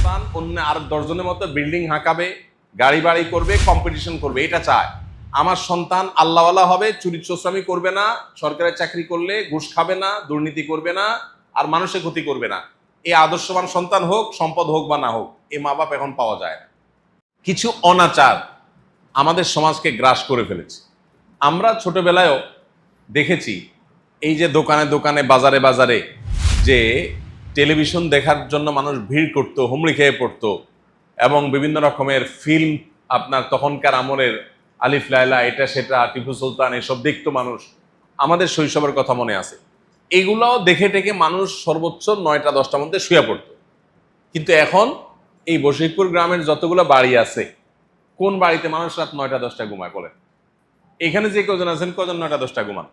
সন্তান অন্য আর 10 জনের মতো বিল্ডিং হাঁকাবে, গাড়ি বাড়ি করবে, কম্পিটিশন করবে, এটা চায়। আমার সন্তান আল্লাহওয়ালা হবে, চুরি চোষরামি করবে না, সরকারি চাকরি করলে ঘুষ খাবে না, দুর্নীতি করবে না, আর মানুষের ক্ষতি করবে না। এই আদর্শবান সন্তান হোক, সম্পদ হোক বা না হোক, এই মা বাপ এখন পাওয়া যায় না। কিছু অনাচার আমাদের সমাজকে গ্রাস করে ফেলেছে। আমরা ছোটবেলায়ও দেখেছি, এই যে দোকানে দোকানে, বাজারে বাজারে যে টেলিভিশন দেখার জন্য মানুষ ভিড় করতো, হুমড়ি খেয়ে পড়তো, এবং বিভিন্ন রকমের ফিল্ম, আপনার তখনকার আমলের আলিফ লায়লা, এটা সেটা, টিপু সুলতান, এসব দেখতো মানুষ। আমাদের শৈশবের কথা মনে আছে। এগুলাও দেখে টেকে মানুষ সর্বোচ্চ 9টা 10টার মধ্যে শুয়ে পড়তো। কিন্তু এখন এই বশিকপুর গ্রামের যতগুলো বাড়ি আছে, কোন বাড়িতে মানুষ রাত 9টা 10টা ঘুমায় বলেন? এখানে যে কজন আছেন, কজন 9টা 10টা ঘুমান?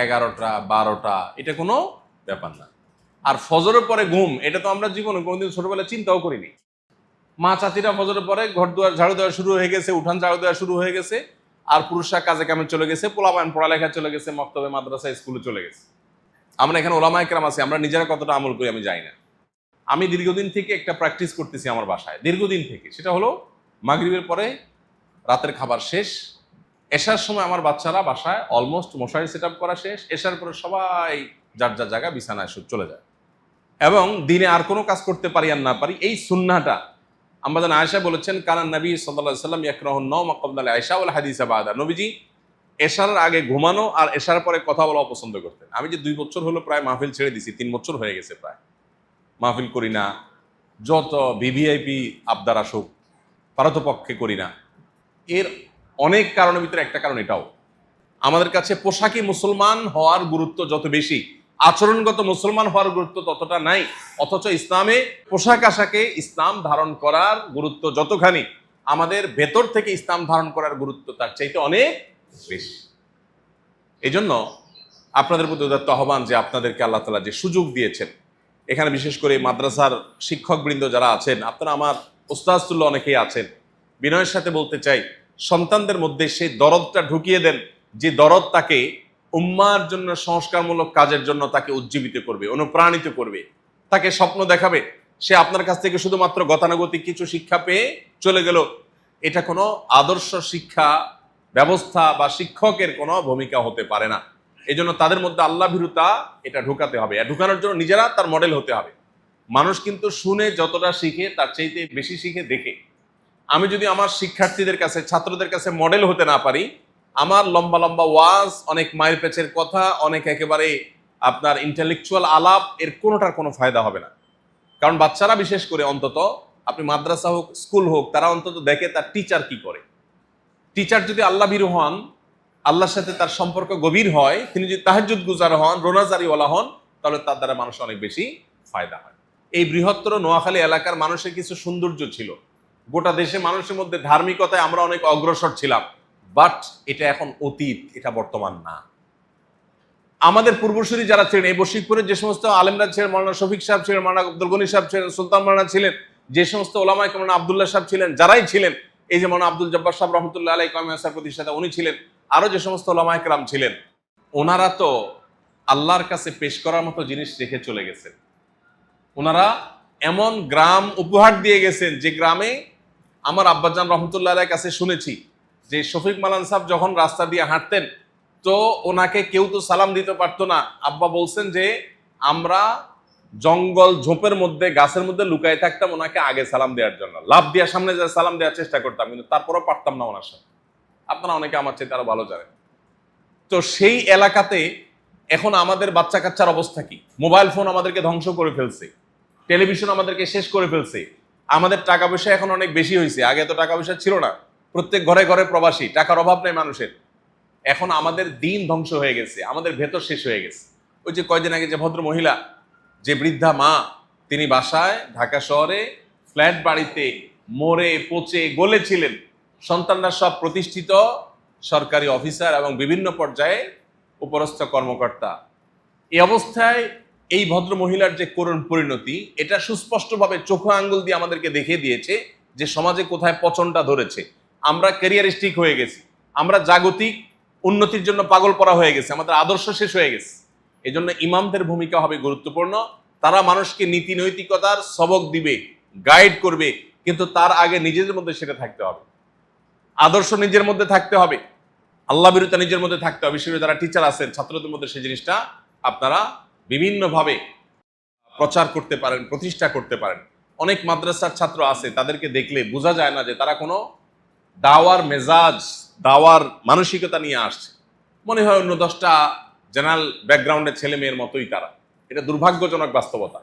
11টা 12টা, এটা কোনো ব্যাপার না। আর ফজরের পরে ঘুম, এটা তো আমরা জীবনে কোনোদিন ছোটবেলায় চিন্তাও করিনি। মা চাচিরা ফজরের পরে ঘর দুয়ার ঝাড়ু দেওয়া শুরু হয়ে গেছে, উঠান ঝাড়ু দেওয়া শুরু হয়ে গেছে, আর পুরুষরা কাজে কামে চলে গেছে, পোলাপান পড়ালেখা চলে গেছে, মক্তবে মাদ্রাসা স্কুলে চলে গেছে। আমরা এখানে ওলামায়ে কেরাম আছি, আমরা নিজেরা কতটা আমল করি আমি জানি না। আমি দীর্ঘদিন থেকে একটা প্র্যাকটিস করতেছি আমার বাসায়, দীর্ঘদিন থেকে। সেটা হলো মাগরিবের পরে রাতের খাবার শেষ, এশার সময় আমার বাচ্চারা বাসায় অলমোস্ট মশারি সেট আপ করা শেষ, এশার পরে সবাই যার যার জায়গা বিছানায় চলে যায়। এবং দিনে আর কোনো কাজ করতে পারি আর না পারি, এই সুন্নাহটা আমাদের আয়েশা বলেছেন, কানান নবী সাল্লাল্লাহু আলাইহি ওয়াসাল্লাম ইয়াকরাহুন নাওম ক্বাবলা আল-ইশা ওয়াল হাদিসা বাদা। নবীজি এশার আগে ঘুমানো আর এশার পরে কথা বলা অপছন্দ করতেন। আমি যে 2 বছর হলো প্রায় মাহফিল ছেড়ে দিছি, 3 বছর হয়ে গেছে প্রায় মাহফিল করি না, যত ভিভিআইপি আবদার আসুক পারতপক্ষে করি না। এর অনেক কারণের ভিতরে একটা কারণ এটাও, আমাদের কাছে পোশাকি মুসলমান হওয়ার গুরুত্ব যত বেশি, আচরণগত মুসলমান হওয়ার গুরুত্ব ততটা নাই। অথচ ইসলামে পোশাক আশাকে ইসলাম ধারণ করার গুরুত্ব যতখানি, আমাদের ভেতর থেকে ইসলাম ধারণ করার গুরুত্ব তার চাইতে অনেক বেশি। এই জন্য আপনাদের প্রতি উদাত্ত আহ্বান যে আপনাদেরকে আল্লাহ তাআলা যে সুযোগ দিয়েছেন, এখানে বিশেষ করে মাদ্রাসার শিক্ষকবৃন্দ যারা আছেন, আপনারা আমার উস্তাদতুল্য অনেকেই আছেন, বিনয়ের সাথে বলতে চাই, সন্তানদের মধ্যে সেই দরদটা ঢুকিয়ে দেন, যে দরদ তাকে উম্মার জন্য, সংস্কারমূলক কাজের জন্য তাকে উজ্জীবিত করবে, অনুপ্রাণিত করবে, তাকে স্বপ্ন দেখাবে। সে আপনার কাছ থেকে শুধুমাত্র গতানুগতিক কিছু শিক্ষা পেয়ে চলে গেল, এটা কোনো আদর্শ শিক্ষা ব্যবস্থা বা শিক্ষকের কোনো ভূমিকা হতে পারে না। এই জন্য তাদের মধ্যে আল্লাহ ভীরুতা এটা ঢুকাতে হবে, আর ঢুকানোর জন্য নিজেরা তার মডেল হতে হবে। মানুষ কিন্তু শুনে যতটা শিখে তার চাইতে বেশি শিখে দেখে। আমি যদি আমার শিক্ষার্থীদের কাছে, ছাত্রদের কাছে মডেল হতে না পারি, আমার লম্বা লম্বা ওয়াজ, অনেক মাইল পেচের কথা, অনেক একেবারে আপনার ইন্টেলেকচুয়াল আলাপ, এর কোনোটার কোনো ফায়দা হবে না। কারণ বাচ্চারা বিশেষ করে, অন্তত আপনি মাদ্রাসা হোক স্কুল হোক, তারা অন্তত দেখে তার টিচার কি করে। টিচার যদি আল্লাহ ভীরু হন, আল্লাহর সাথে তার সম্পর্ক গভীর হয়, তিনি যদি তাহাজ্জুদ গুজার হন, রোনাজারিওয়ালা হন, তাহলে তার দ্বারা মানুষ অনেক বেশি ফায়দা হয়। এই বৃহত্তর নোয়াখালী এলাকার মানুষের কিছু সৌন্দর্য ছিল, গোটা দেশে মানুষের মধ্যে ধার্মিকতায় আমরা অনেক অগ্রসর ছিলাম, বাট এটা এখন অতীত, এটা বর্তমান না। আমাদের পূর্বসূরি যারা ছিলেন, এই বশিকপুরে যে সমস্ত আলেমরা ছিলেন, মাওলানা শফিক সাহেব ছিলেন, মাওলানা আব্দুল গনি সাহেব ছিলেন, সুলতান মাওলানা ছিলেন, যে সমস্ত ওলামায়ে কেরাম, মাওলানা আব্দুল্লাহ সাহেব ছিলেন, যারাই ছিলেন, এই যে মাওলানা আব্দুল জব্বার সাহেব রহমতুল্লাহ আলাইহি কামিয়াসার প্রতিষ্ঠাতা উনি ছিলেন, আরো যে সমস্ত ওলামায়ে কেরাম ছিলেন, ওনারা তো আল্লাহর কাছে পেশ করার মতো জিনিস রেখে চলে গেছেন। ওনারা এমন গ্রাম উপহার দিয়ে গেছেন, যে গ্রামে আমার আব্বাজান রহমতুল্লাহ আলাইহির কাছে শুনেছি যে শফিক মাওলানা সাহেব যখন রাস্তা দিয়ে হাঁটতেন, তো ওনাকে কেউ তো সালাম দিতে পারতো না। আব্বা বলছেন যে আমরা জঙ্গল ঝোপের মধ্যে, গাছের মধ্যে লুকায় থাকতাম ওনাকে আগে সালাম দেওয়ার জন্য, লাভ দিয়ে সামনে যা সালাম দেওয়ার চেষ্টা করতাম, কিন্তু তারপরও পারতাম না ওনার সাথে। আপনারা অনেকে আমার চেয়ে আরো ভালো জানেন। তো সেই এলাকাতে এখন আমাদের বাচ্চা কাচ্চার অবস্থা কি? মোবাইল ফোন আমাদেরকে ধ্বংস করে ফেলছে, টেলিভিশন আমাদেরকে শেষ করে ফেলছে, আমাদের টাকা পয়সা এখন অনেক বেশি হয়েছে, আগে তো টাকা পয়সা ছিল না, প্রত্যেক ঘরে ঘরে প্রবাসী, টাকার অভাব নেই মানুষের। এখন আমাদের দিন ধ্বংস হয়ে গেছে, আমাদের ভেতর শেষ হয়ে গেছে। ওই যে কয়দিন আগে যে ভদ্র মহিলা, যে বৃদ্ধা মা, তিনি বাসায় ঢাকা শহরে ফ্ল্যাট বাড়িতে মরে পচে গলেছিলেন, সন্তানরা সব প্রতিষ্ঠিত সরকারি অফিসার এবং বিভিন্ন পর্যায়ে উপরস্থ কর্মকর্তা। এই অবস্থায় এই ভদ্র মহিলার যে করুণ পরিণতি, এটা সুস্পষ্টভাবে চোখে আঙ্গুল দিয়ে আমাদেরকে দেখিয়ে দিয়েছে যে সমাজে কোথায় পচনটা ধরেছে। আমরা ক্যারিয়ারিস্টিক হয়ে গেছি, আমরা জাগতিক উন্নতির জন্য পাগল পড়া হয়ে গেছে, আমাদের আদর্শ শেষ হয়ে গেছে। এই জন্য ইমামদের ভূমিকা হবে গুরুত্বপূর্ণ। তারা মানুষকে নীতি নৈতিকতার সবক দিবে, গাইড করবে, কিন্তু তার আগে নিজেদের মধ্যে সেটা থাকতে হবে। আদর্শ নিজের মধ্যে থাকতে হবে, আল্লাহ বিরুদ্ধে নিজের মধ্যে থাকতে হবে। বিশেষ করে যারা টিচার আছেন, ছাত্রদের মধ্যে সেই জিনিসটা আপনারা বিভিন্নভাবে প্রচার করতে পারেন, প্রতিষ্ঠা করতে পারেন। অনেক মাদ্রাসার ছাত্র আছে, তাদেরকে দেখলে বোঝা যায় না যে তারা কোনো দাওয়ার মেজাজ, দাওয়ার মানসিকতা নিয়ে আসছে। মনে হয় অন্য 10টা জেনারেল ব্যাকগ্রাউন্ডের ছেলে মেয়ের মতোই তারা। এটা দুর্ভাগ্যজনক বাস্তবতা।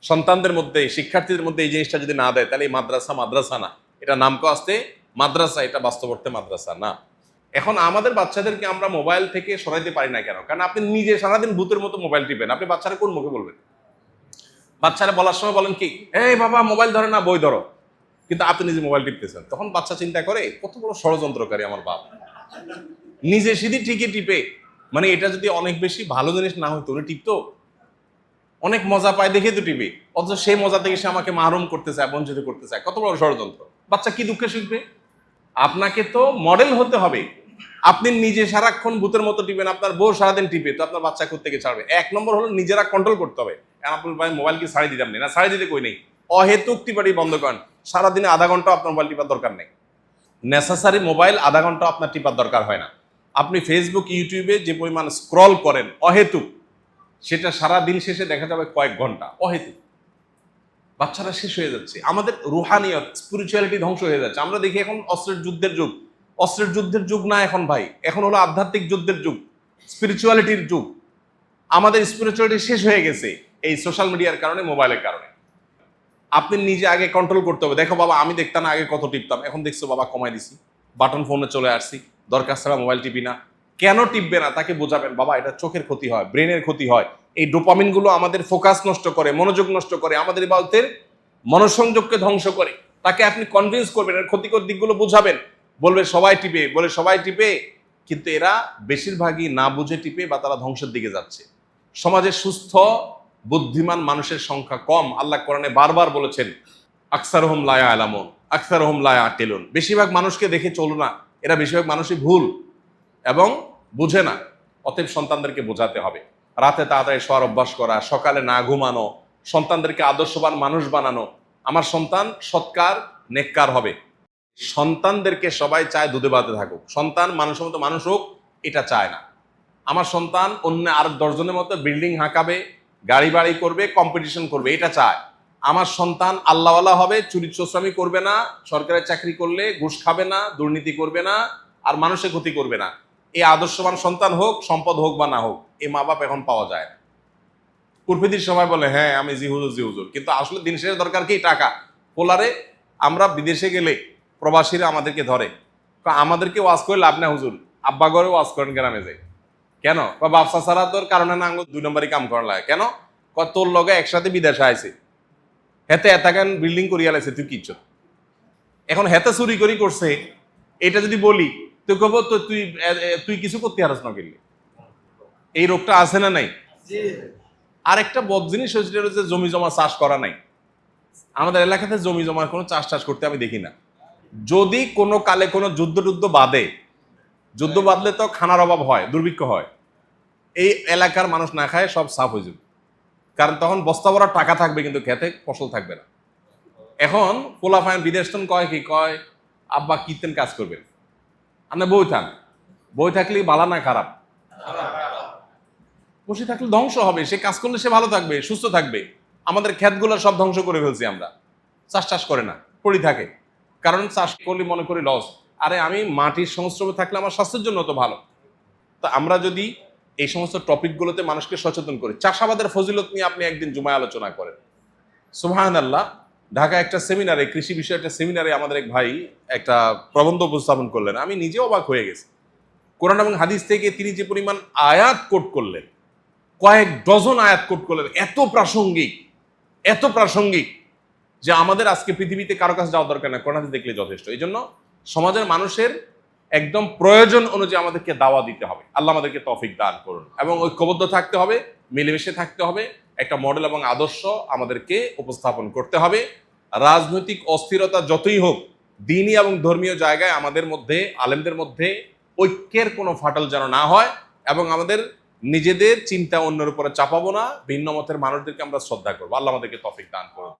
সন্তানদের মধ্যে, শিক্ষার্থীদের মধ্যে এই জিনিসটা যদি না দেয়, তাহলে এই মাদ্রাসা মাদ্রাসা না, এটা নামক আসতে মাদ্রাসা, এটা বাস্তব অর্থে মাদ্রাসা না। এখন আমাদের বাচ্চাদেরকে আমরা মোবাইল থেকে সরাইতে পারি না কেন? কারণ আপনি নিজে সারাদিন ভূতের মতো মোবাইল টিপেন, আপনি বাচ্চারা কোন মুখে বলবেন? বাচ্চারা বলার সময় বলেন কি, এই বাবা মোবাইল ধরে না, বই ধরো, কিন্তু আপনি নিজে মোবাইল টিপতেছেন। তখন বাচ্চা চিন্তা করে কত বড় ষড়যন্ত্রকারী আমার বাপ, নিজে সিধি ঠিকই টিপে। মানে এটা যদি অনেক বেশি ভালো জিনিস না হতো, উনি টিপতো, অনেক মজা পায় দেখে তো টিপে, অথচ সেই মজা থেকে সে আমাকে মাহরুম করতে চায়, বঞ্চিত করতে চায়। কত বড় ষড়যন্ত্র! বাচ্চা কি দুঃখে শিখবে? আপনাকে তো মডেল হতে হবে। আপনি নিজে সারাক্ষণ ভূতের মতো টিপেন, আপনার বউ সারাদিন টিপে, তো আপনার বাচ্চা কোত্থেকে ছাড়বে? 1 নম্বর হলো নিজেরা কন্ট্রোল করতে হবে। আপনার ভাই মোবাইল কি ছাড়িয়ে দিতাম না, ছাড়িয়ে দিতে কই নেই, অহেতুক টিপাটি বন্ধ করেন। সারাদিনে আধা ঘন্টা আপনার মোবাইল টিপার দরকার নেই। নেসেসারি মোবাইল আধা ঘন্টা আপনার টিপার দরকার হয় না। আপনি ফেসবুক, ইউটিউবে যে পরিমাণ স্ক্রল করেন অহেতুক, সেটা সারা দিন শেষে দেখা যাবে কয়েক ঘন্টা অহেতুক। বাচ্চারা শেষ হয়ে যাচ্ছে, আমাদের রুহানিয়ত, স্পিরিচুয়ালিটি ধ্বংস হয়ে যাচ্ছে। আমরা দেখি এখন অস্ত্রের যুদ্ধের যুগ। অস্ত্রের যুদ্ধের যুগ না এখন ভাই, এখন হলো আধ্যাত্মিক যুদ্ধের যুগ, স্পিরিচুয়ালিটির যুগ। আমাদের স্পিরিচুয়ালিটি শেষ হয়ে গেছে এই সোশ্যাল মিডিয়ার কারণে, মোবাইলের কারণে। আপনি নিজে আগে কন্ট্রোল করতে হবে। দেখো বাবা, আমি দেখতাম না আগে কত টিপতাম, এখন দেখছো বাবা কমাই দিছি, বাটন ফোনে চলে আসছি, দরকার ছাড়া মোবাইল টিপি না। কেন টিপবে না তাকে বোঝাবেন, বাবা এটা চোখের ক্ষতি হয়, ব্রেনের ক্ষতি হয়, এই ডোপামিন গুলো আমাদের ফোকাস নষ্ট করে, মনোযোগ নষ্ট করে, আমাদের ইবাদতের মনোসংযোগকে ধ্বংস করে। তাকে আপনি কনভিন্স করবেন, এর ক্ষতিকর দিকগুলো বুঝাবেন। বলবে সবাই টিপে, বলে সবাই টিপে, কিন্তু এরা বেশিরভাগই না বুঝে টিপে বা তারা ধ্বংসের দিকে যাচ্ছে। সমাজে সুস্থ বুদ্ধিমান মানুষের সংখ্যা কম। আল্লাহ কোরআনে বারবার বলেছেন, আকসারহুম লা ইয়ালামুন, আকসারহুম লা ইয়াকিলুন। বেশিরভাগ মানুষকে দেখে চলো না, এরা বেশিরভাগ মানুষই ভুল এবং বুঝে না। অতএব সন্তানদেরকে বোঝাতে হবে, রাতে তাড়াতাড়ি শোয়ার অভ্যাস করা, সকালে না ঘুমানো, সন্তানদেরকে আদর্শবান মানুষ বানানো। আমার সন্তান সৎকার, নেককার হবে। সন্তানদেরকে সবাই চায় দুধে ভাতে থাকুক, সন্তান মানুষের মতো মানুষ হোক, এটা চায় না। আমার সন্তান অন্য আর 10 জনের মতো বিল্ডিং হাঁকাবে, গাড়ি বাড়ি করবে, কম্পিটিশন করবে, এটা চায়। আমার সন্তান আল্লাহওয়ালা হবে, চুরি চোরামি করবে না, সরকারি চাকরি করলে ঘুষ খাবে না, দুর্নীতি করবে না, আর মানুষের ক্ষতি করবে না। এই আদর্শবান সন্তান হোক, সম্পদ হোক বা না হোক, এই মা বাপ এখন পাওয়া যায় না। কুরফিদির সময় বলে হ্যাঁ আমি জি হুজুর জি হুজুর, কিন্তু আসলে দিন শেষে দরকার কি? টাকা। পোলারে আমরা বিদেশে গেলে প্রবাসীরা আমাদেরকে ধরে, আমাদেরকে ওয়াজ করে লাভ না হুজুর, আব্বা ঘরে ওয়াজ করেন গ্রামে যাই কেন? ব্যবসা ছাড়া তোর কারণে না 2 নম্বরই কাম করা লাগে কেন? তোর লগে একসাথে বিদেশে আইছে, হেতে এতখান বিল্ডিং করিয়া লাইছে, তুই কিচ্ছু। এখন হেতে চুরি করি করছে, এটা যদি বলি তুই কব তো তুই কিছু করতে হারস না গেলে। এই রোগটা আছে না নাই? আর একটা বদ জিনিস হচ্ছে জমি জমা চাষ করা নাই। আমাদের এলাকাতে জমি জমার কোনো চাষ করতে আমি দেখি না। যদি কোনো কালে কোনো যুদ্ধ বাঁধে, যুদ্ধ বাঁধলে তো খানার অভাব হয়, দুর্ভিক্ষ হয়, এই এলাকার মানুষ না খায় সব সাফ হয়ে যাবে। কারণ তখন বস্তা ভরা টাকা থাকবে, কিন্তু খেতে ফসল থাকবে না। এখন পোলাফাইন বিদেশ কয় কি কয়, আব্বা কীর্তেন কাজ করবেন, আপনি বই থাকলেই ভালো না খারাপ? বসে থাকলে ধ্বংস হবে। সে কাজ করলে সে ভালো থাকবে, সুস্থ থাকবে। আমাদের ক্ষেতগুলো সব ধ্বংস করে ফেলছি আমরা, চাষ করে না, পড়ি থাকে। কারণ চাষ করলে মনে করি লস। আরে আমি মাটির সংস্রবে থাকলে আমার স্বাস্থ্যের জন্য তো ভালো। তো আমরা যদি এই সমস্ত টপিকগুলোতে মানুষকে সচেতন করি, চাষাবাদের ফজিলত নিয়ে আপনি একদিন জুমায় আলোচনা করেন, সুবহানাল্লাহ। ঢাকা একটা সেমিনারে, কৃষি বিষয়ে একটা সেমিনারে আমাদের এক ভাই একটা প্রবন্ধ উপস্থাপন করলেন, আমি নিজে অবাক হয়ে গেছি। কোরআন এবং হাদিস থেকে তিনি যে পরিমাণ আয়াত কোট করলেন, কয়েক ডজন আয়াত কোট করলেন, এত প্রাসঙ্গিক যে আমাদের আজকে পৃথিবীতে কারো কাছে যাওয়া দরকার না, কোরআন হাদিস দেখলে যথেষ্ট। এই জন্য সমাজের মানুষের একদম প্রয়োজন অনুযায়ী আমাদেরকে দাওয়া দিতে হবে। আল্লাহ আমাদেরকে তৌফিক দান করুন, এবং ঐক্যবদ্ধ থাকতে হবে, মিলেমিশে থাকতে হবে। একটা মডেল এবং আদর্শ আমাদেরকে উপস্থাপন করতে হবে। রাজনৈতিক অস্থিরতা যতই হোক, দ্বীনি এবং ধর্মীয় জায়গায় আমাদের মধ্যে, আলেমদের মধ্যে ঐক্যের কোনো ফাটল যেন না হয়, এবং আমাদের নিজেদের চিন্তা অন্যের উপরে চাপাবো না। ভিন্ন মতের মানুষদেরকে আমরা শ্রদ্ধা করবো। আল্লাহ আমাদেরকে তৌফিক দান করুন।